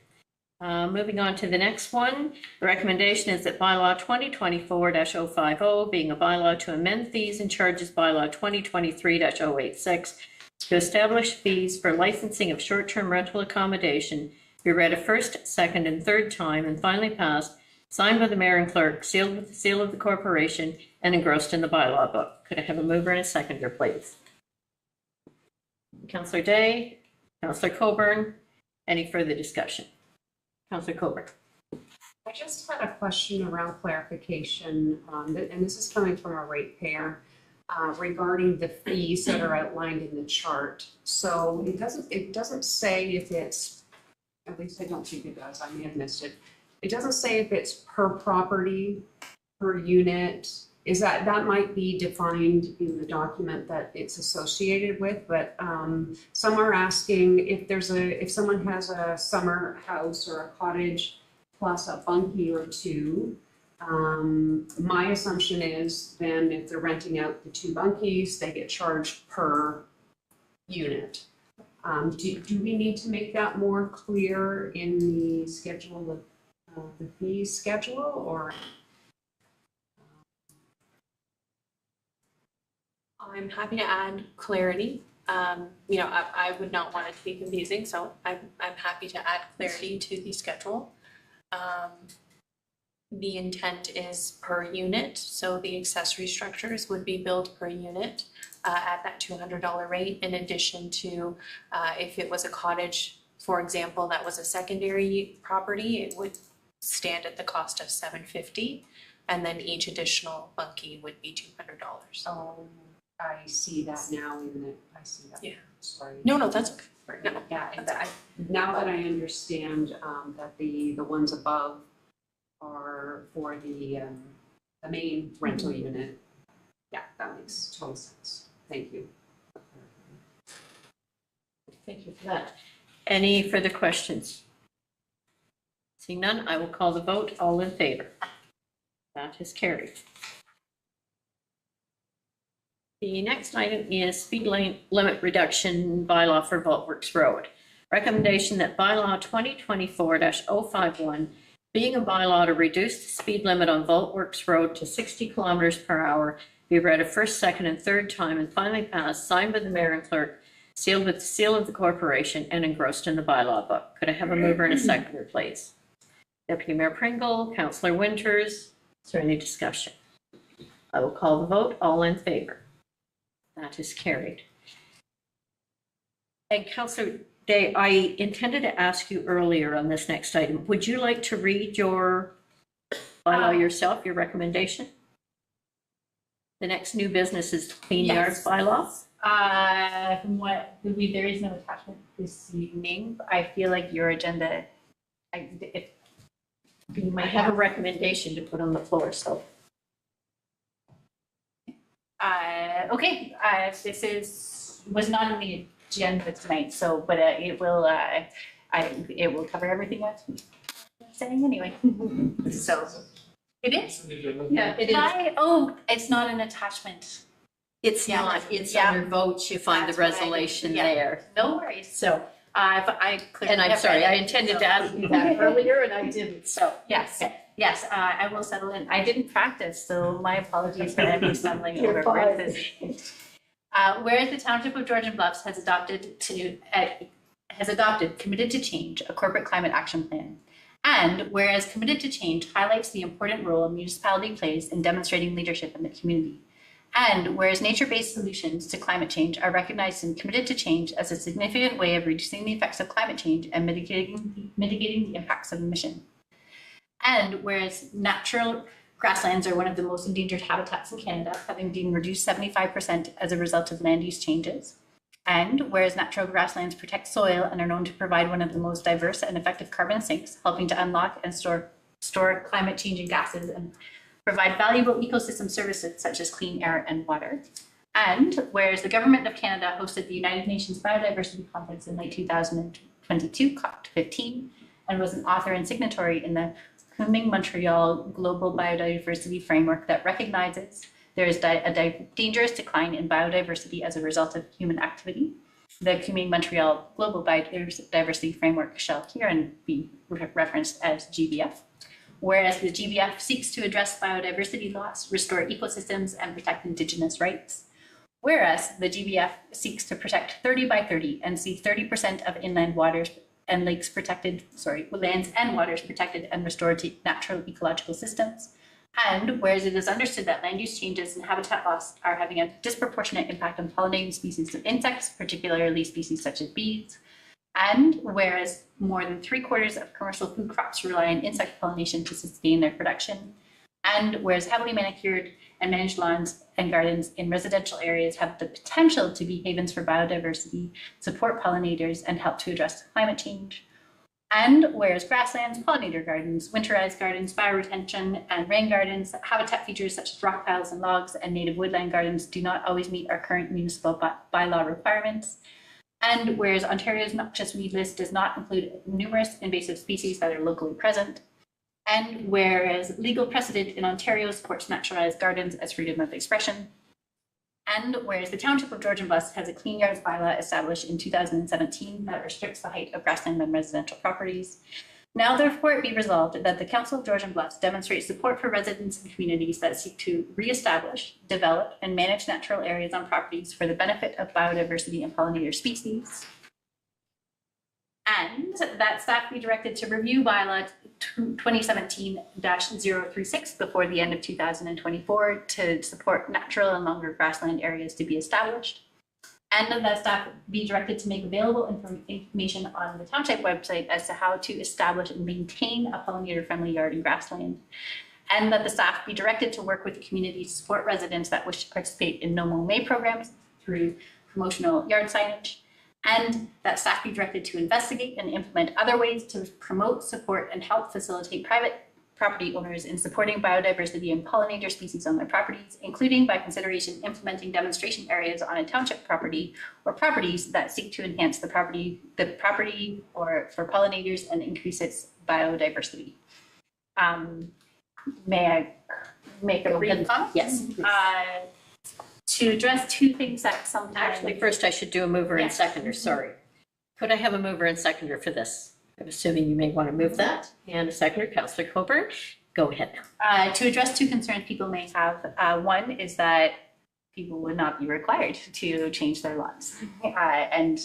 Moving on to the next one, the recommendation is that bylaw 2024-050, being a bylaw to amend fees and charges bylaw 2023-086 to establish fees for licensing of short-term rental accommodation, be read a first, second, and third time, and finally passed, signed by the mayor and clerk, sealed with the seal of the corporation, and engrossed in the bylaw book. Could I have a mover and a seconder, please? Councillor Day, Councillor Coburn, any further discussion? Councillor Coburn. I just had a question around clarification, and this is coming from a ratepayer. regarding the fees that are outlined in the chart. So it doesn't say if it's, at least I don't think it does, I may have missed it. It doesn't say if it's per property, per unit. Is that might be defined in the document that it's associated with, but some are asking if someone has a summer house or a cottage plus a bunkie or two. My assumption is then if they're renting out the 2 bunkies, they get charged per unit. Do we need to make that more clear in the schedule of the fee schedule, or? I'm happy to add clarity. I would not want it to be confusing, so I'm happy to add clarity to the schedule. The intent is per unit, so the accessory structures would be billed per unit at that $200 rate, in addition to if it was a cottage, for example, that was a secondary property, it would stand at the cost of $750, and then each additional bunkie would be $200. I see that now in the, I see that. Yeah. Sorry. No, that's okay. No. Yeah, now that I understand that the ones above are for the main rental unit, yeah, that makes total sense. Thank you. Thank you for that. Any further questions? Seeing none, I will call the vote. All in favor? That is carried. The next item is speed limit reduction bylaw for Vaultworks Road. Recommendation that bylaw 2024-051, being a bylaw to reduce the speed limit on Vaultworks Road to 60 kilometers per hour, be read a first, second, and third time and finally passed, signed by the mayor and clerk, sealed with the seal of the corporation, and engrossed in the bylaw book. Could I have a mover and a seconder, please? Deputy Mayor Pringle, Councillor Winters, is there any discussion? I will call the vote. All in favor? That is carried. And Councillor Day, I intended to ask you earlier on this next item. Would you like to read your bylaw yourself, your recommendation? The next new business is Clean Yards bylaw. From what, there is no attachment this evening. I feel like your agenda, You might have a recommendation to put on the floor, so. okay, this was not on the agenda tonight, so, but it will cover everything that's saying anyway. So, it is? Yeah, it is. It's not an attachment. It's Yeah. not, it's Yeah. under votes, you find the That's what I did. resolution Yeah. there. No worries. So, I clearly and I'm have sorry, read I it, intended so- to ask you that earlier and I didn't, so. Yes, yes, I will settle in. I didn't practice, so my apologies for any stumbling You're over fine. words. Whereas the Township of Georgian Bluffs has adopted Committed to Change, a corporate climate action plan. And whereas Committed to Change highlights the important role a municipality plays in demonstrating leadership in the community. And whereas nature-based solutions to climate change are recognized and Committed to Change as a significant way of reducing the effects of climate change and mitigating the impacts of emission. And whereas natural grasslands are one of the most endangered habitats in Canada, having been reduced 75% as a result of land use changes. And whereas natural grasslands protect soil and are known to provide one of the most diverse and effective carbon sinks, helping to unlock and store climate changing gases and provide valuable ecosystem services such as clean air and water. And whereas the Government of Canada hosted the United Nations Biodiversity Conference in late 2022, COP15, and was an author and signatory in the Kunming-Montreal Global Biodiversity Framework that recognizes there is a dangerous decline in biodiversity as a result of human activity. The Kunming-Montreal Global Biodiversity Framework shall herein be referenced as GBF. Whereas the GBF seeks to address biodiversity loss, restore ecosystems, and protect Indigenous rights. Whereas the GBF seeks to protect 30 by 30 and see 30% of inland waters and lakes protected, lands and waters protected and restored to natural ecological systems. And whereas it is understood that land use changes and habitat loss are having a disproportionate impact on pollinating species of insects, particularly species such as bees. And whereas more than 3/4 of commercial food crops rely on insect pollination to sustain their production. And whereas heavily manicured and managed lawns and gardens in residential areas have the potential to be havens for biodiversity, support pollinators, and help to address climate change. And whereas grasslands, pollinator gardens, winterized gardens, bioretention, and rain gardens, habitat features such as rock piles and logs, and native woodland gardens do not always meet our current municipal bylaw requirements. And whereas Ontario's noxious weed list does not include numerous invasive species that are locally present. And whereas legal precedent in Ontario supports naturalized gardens as freedom of expression. And whereas the Township of Georgian Bless has a clean yards bylaw established in 2017 that restricts the height of grassland on residential properties. Now therefore it be resolved that the Council of Georgian Bless demonstrates support for residents and communities that seek to reestablish, develop, and manage natural areas on properties for the benefit of biodiversity and pollinator species. And that staff be directed to review bylaw 2017-036 before the end of 2024 to support natural and longer grassland areas to be established. And that staff be directed to make available information on the township website as to how to establish and maintain a pollinator-friendly yard and grassland. And that the staff be directed to work with the community to support residents that wish to participate in No Mow May programs through promotional yard signage. And that staff be directed to investigate and implement other ways to promote, support, and help facilitate private property owners in supporting biodiversity and pollinator species on their properties, including by consideration implementing demonstration areas on a township property or properties that seek to enhance the property or for pollinators and increase its biodiversity. May I make a brief comment? Yes. To address two things that sometimes... Actually, first I should do a mover and Yes. seconder, sorry. Could I have a mover and seconder for this? I'm assuming you may want to move that. And a seconder, Councillor Coburn. Go ahead now. To address two concerns people may have, one is that people would not be required to change their lawns, and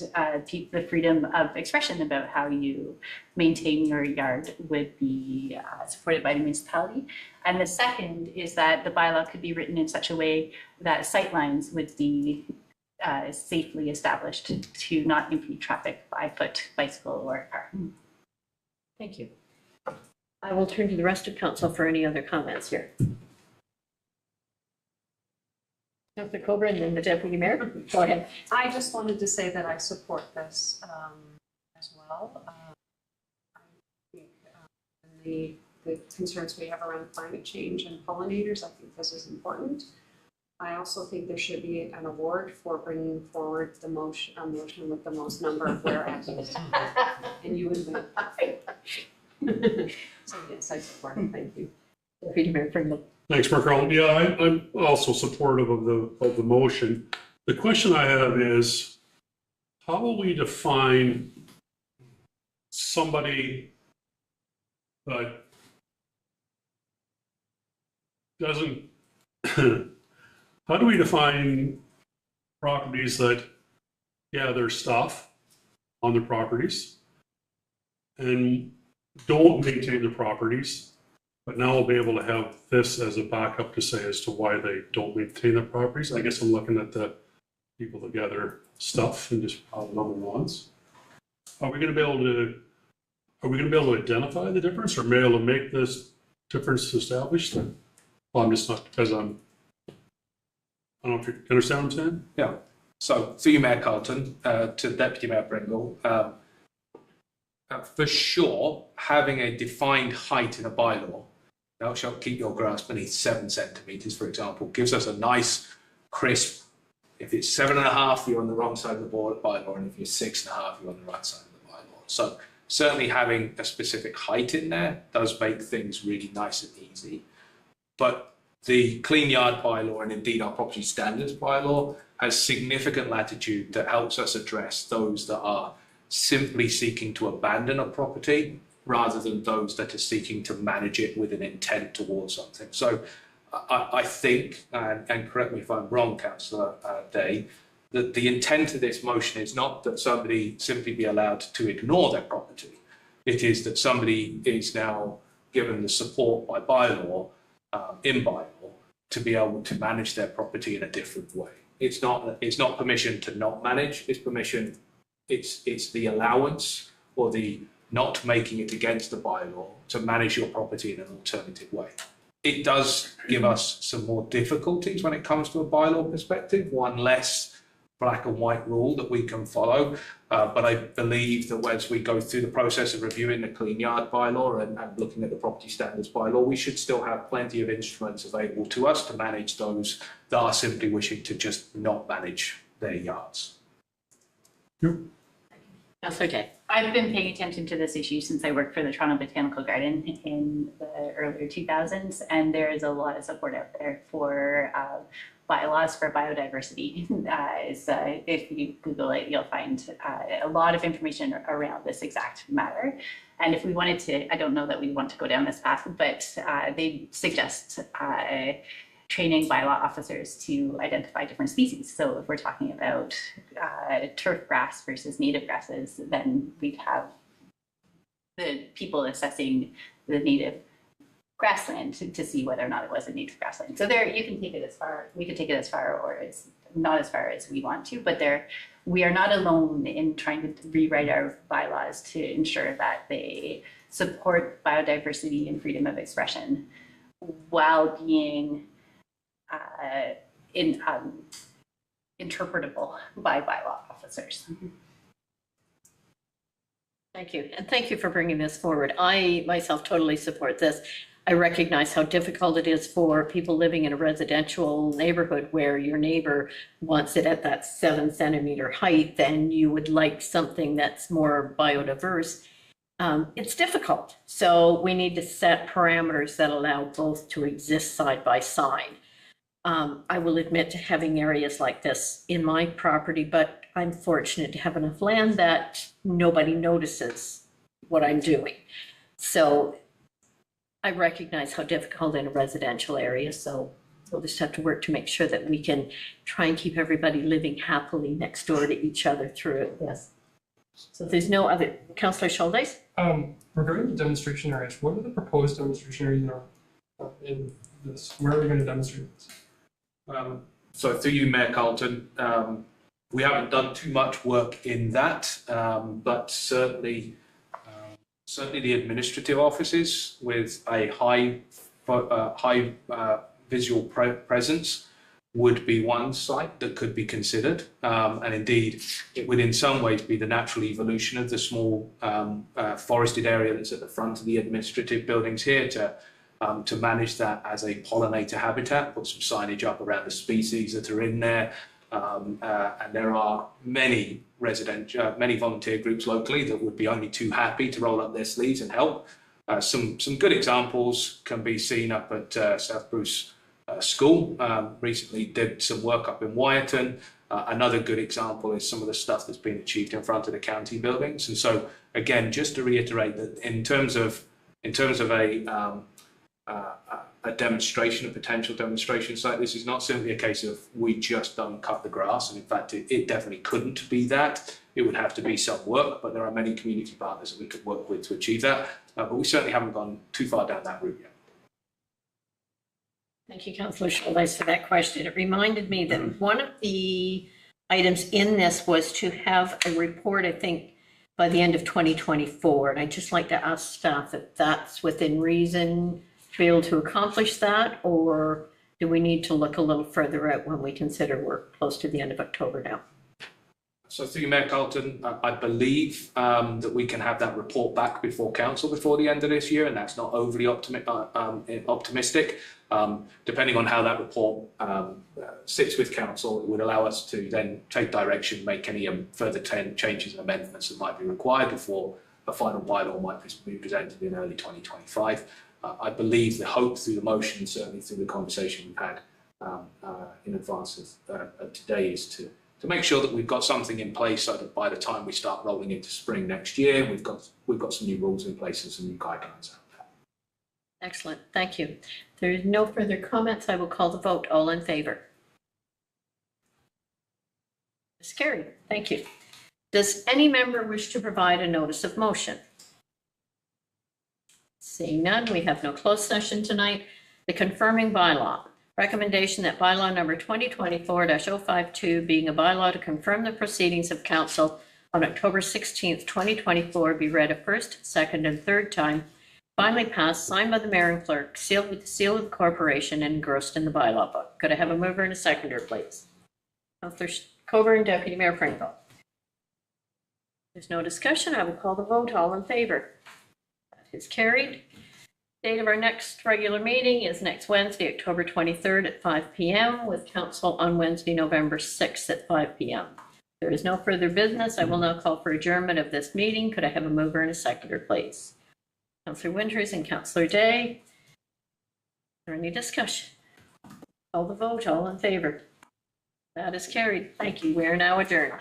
the freedom of expression about how you maintain your yard would be supported by the municipality. And the second is that the bylaw could be written in such a way that sightlines would be safely established to not impede traffic by foot, bicycle, or car. Thank you. I will turn to the rest of council for any other comments here. Councillor Coburn and then the Deputy Mayor. Go ahead. I just wanted to say that I support this as well. I think the concerns we have around climate change and pollinators, I think this is important. I also think there should be an award for bringing forward a motion with the most number of whereas. And you and me. So yes, I support it. Thank you. Deputy Mayor Pringle. Thanks, Mark Arlen. Yeah, I'm also supportive of the motion. The question I have is, how will we define somebody that doesn't, how do we define properties that, yeah, there's stuff on the properties and don't maintain the properties, but now we'll be able to have this as a backup to say as to why they don't maintain the properties? I guess I'm looking at the people that gather stuff and just pile it on the lawns. Are we going to be able to identify the difference, or be able to make this difference established? Well, I'm just not, because I don't know if you understand what I'm saying? Yeah. So through you, Mayor Carlton, to Deputy Mayor Pringle, for sure, having a defined height in a bylaw, thou shalt keep your grass beneath 7 centimetres, for example, gives us a nice, crisp, if it's 7.5, you're on the wrong side of the bylaw, and if you're 6.5, you're on the right side of the bylaw. So certainly having a specific height in there does make things really nice and easy. But the Clean Yard bylaw, and indeed our property standards bylaw, has significant latitude that helps us address those that are simply seeking to abandon a property rather than those that are seeking to manage it with an intent towards something. So I think, and correct me if I'm wrong, Councillor Day, that the intent of this motion is not that somebody simply be allowed to ignore their property. It is that somebody is now given the support by bylaw, in bylaw, to be able to manage their property in a different way. It's not permission to not manage, it's permission, it's the allowance or the not making it against the bylaw to manage your property in an alternative way. It does give us some more difficulties when it comes to a bylaw perspective, one less black and white rule that we can follow. But I believe that as we go through the process of reviewing the Clean Yard bylaw and looking at the property standards bylaw, we should still have plenty of instruments available to us to manage those that are simply wishing to just not manage their yards. Councillor Day. I've been paying attention to this issue since I worked for the Toronto Botanical Garden in the earlier 2000s, and there is a lot of support out there for bylaws for biodiversity. If you Google it, you'll find a lot of information around this exact matter. And if we wanted to, I don't know that we want to go down this path, but they suggest training bylaw officers to identify different species. So if we're talking about turf grass versus native grasses, then we'd have the people assessing the native grassland to see whether or not it was a native grassland. So there, you can take it as far, we could take it as far or it's not as far as we want to, but we are not alone in trying to rewrite our bylaws to ensure that they support biodiversity and freedom of expression while being interpretable by bylaw officers. Thank you. And thank you for bringing this forward. I myself totally support this. I recognize how difficult it is for people living in a residential neighborhood where your neighbor wants it at that 7 centimeter height, then you would like something that's more biodiverse. It's difficult. So we need to set parameters that allow both to exist side by side. I will admit to having areas like this in my property, but I'm fortunate to have enough land that nobody notices what I'm doing. So I recognize how difficult in a residential area, so we'll just have to work to make sure that we can try and keep everybody living happily next door to each other through it. Yes. So if there's no other, Councillor Schuldeis? Regarding the demonstration areas, what are the proposed demonstration areas in this? Where are we going to demonstrate this? So through you, Mayor Carlton, we haven't done too much work in that, but certainly the administrative offices with a high visual presence would be one site that could be considered. And indeed, it would in some ways be the natural evolution of the small forested area that's at the front of the administrative buildings here to manage that as a pollinator habitat, put some signage up around the species that are in there. And there are many volunteer groups locally that would be only too happy to roll up their sleeves and help. Some good examples can be seen up at South Bruce School. Recently did some work up in Wyerton. Another good example is some of the stuff that's been achieved in front of the county buildings. And so again, just to reiterate that in terms of a demonstration, a potential demonstration site, this is not simply a case of we just don't cut the grass. And in fact, it definitely couldn't be that. It would have to be some work, but there are many community partners that we could work with to achieve that. But we certainly haven't gone too far down that route yet. Thank you, Councillor Schuldeis, for that question. It reminded me that one of the items in this was to have a report, I think, by the end of 2024. And I'd just like to ask staff if that's within reason to be able to accomplish that, or do we need to look a little further out when we consider we're close to the end of October now? So through Mayor Carlton, I believe that we can have that report back before council before the end of this year, and that's not overly optimistic. Depending on how that report sits with council, it would allow us to then take direction, make any further changes and amendments that might be required before a final bylaw might be presented in early 2025. I believe the hope through the motion, certainly through the conversation we've had in advance of today, is to make sure that we've got something in place so that by the time we start rolling into spring next year, we've got some new rules in place and some new guidelines out there. Excellent, thank you. If there is no further comments, I will call the vote. All in favor? It's carried, thank you. Does any member wish to provide a notice of motion? Seeing none, we have no closed session tonight. The confirming bylaw. Recommendation that bylaw number 2024-052, being a bylaw to confirm the proceedings of council on October 16th, 2024, be read a first, second, and third time finally passed, signed by the mayor and clerk, sealed with the seal of the corporation, and engrossed in the bylaw book. Could I have a mover and a seconder, please? Councillor Coburn, Deputy Mayor Pringle. There's no discussion. I will call the vote. All in favor? That is carried. Date of our next regular meeting is next Wednesday, October 23rd at 5 p.m. with council on Wednesday, November 6th at 5 p.m. There is no further business. I will now call for adjournment of this meeting. Could I have a mover and a seconder, please? Councillor Winters and Councillor Day. Is there any discussion? Call the vote. All in favor? That is carried. Thank you. We are now adjourned.